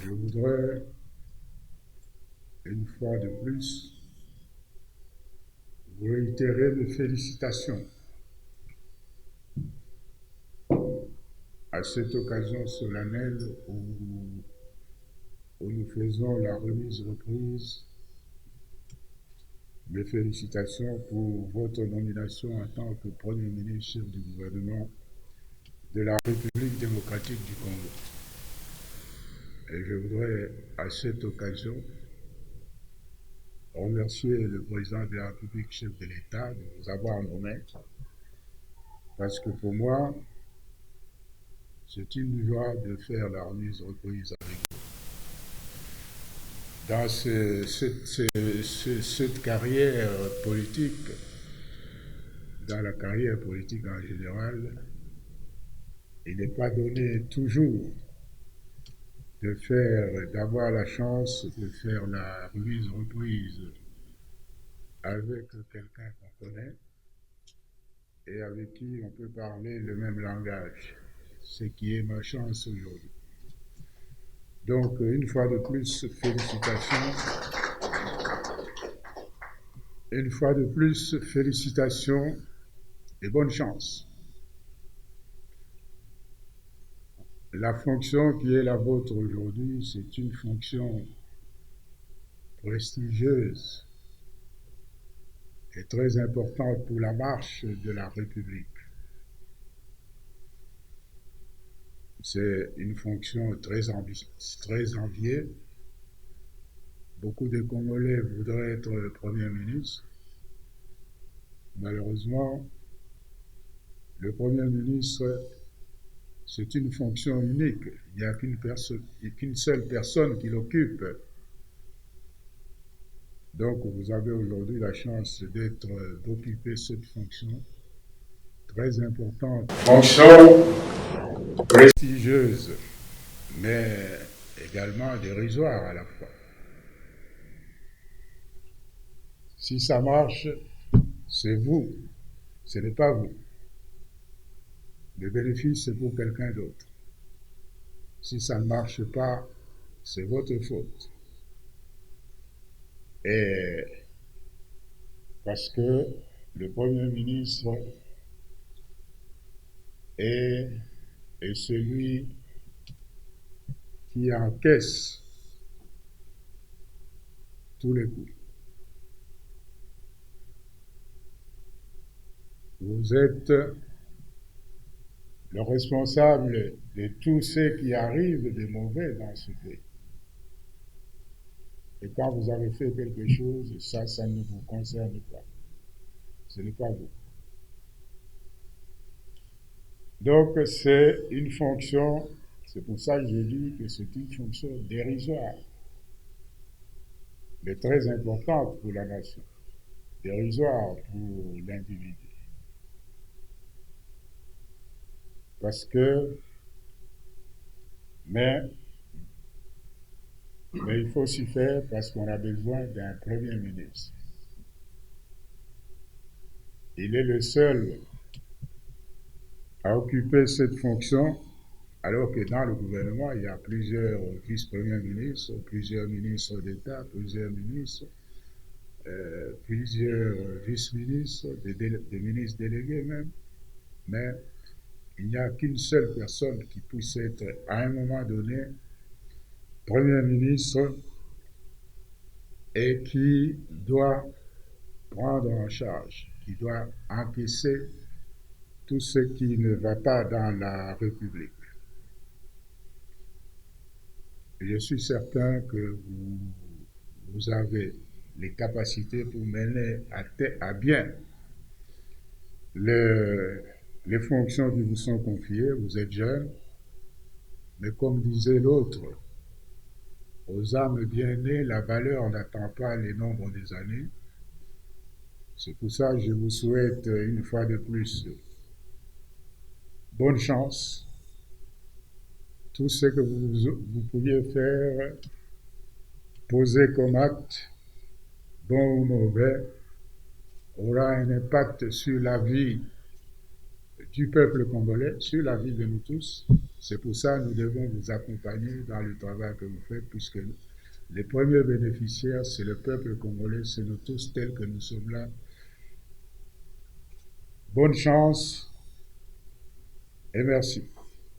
Je voudrais, une fois de plus, vous réitérer mes félicitations à cette occasion solennelle où nous faisons la remise reprise. Mes félicitations pour votre nomination en tant que Premier ministre chef du gouvernement de la République démocratique du Congo. Et je voudrais, à cette occasion, remercier le président de la République, chef de l'État, de nous avoir nommés, parce que pour moi, c'est une joie de faire la remise reprise avec vous. Dans cette carrière politique, dans la carrière politique en général, il n'est pas donné toujours d'avoir la chance de faire la remise reprise avec quelqu'un qu'on connaît et avec qui on peut parler le même langage, ce qui est ma chance aujourd'hui. Donc, une fois de plus, félicitations. Une fois de plus, félicitations et bonne chance. La fonction qui est la vôtre aujourd'hui, c'est une fonction prestigieuse et très importante pour la marche de la République. C'est une fonction très enviée. Beaucoup de Congolais voudraient être le Premier ministre. Malheureusement, le Premier ministre, c'est une fonction unique. Il n'y a qu'une seule personne qui l'occupe. Donc, vous avez aujourd'hui la chance d'occuper cette fonction très importante. Fonction prestigieuse, mais également dérisoire à la fois. Si ça marche, c'est vous, ce n'est pas vous. Le bénéfice, c'est pour quelqu'un d'autre. Si ça ne marche pas, c'est votre faute. Et parce que le Premier ministre est celui qui encaisse tous les coups. Vous êtes le responsable de tout ce qui arrive de mauvais dans ce pays. Et quand vous avez fait quelque chose, ça ne vous concerne pas. Ce n'est pas vous. Donc c'est une fonction, c'est pour ça que je dis que c'est une fonction dérisoire, mais très importante pour la nation, dérisoire pour l'individu. Parce que, mais il faut s'y faire parce qu'on a besoin d'un Premier ministre. Il est le seul à occuper cette fonction, alors que dans le gouvernement, il y a plusieurs vice-premiers ministres, plusieurs ministres d'État, plusieurs ministres, plusieurs vice-ministres, des ministres délégués même, mais il n'y a qu'une seule personne qui puisse être, à un moment donné, Premier ministre et qui doit prendre en charge, qui doit encaisser tout ce qui ne va pas dans la République. Je suis certain que vous avez les capacités pour mener à bien les fonctions qui vous sont confiées. Vous êtes jeune, mais comme disait l'autre, aux âmes bien nées, la valeur n'attend pas les nombres des années. C'est pour ça que je vous souhaite une fois de plus bonne chance. Tout ce que vous pouviez faire, poser comme acte, bon ou mauvais, aura un impact sur la vie du peuple congolais sur la vie de nous tous. C'est pour ça que nous devons vous accompagner dans le travail que vous faites, puisque les premiers bénéficiaires, c'est le peuple congolais, c'est nous tous tels que nous sommes là. Bonne chance et merci.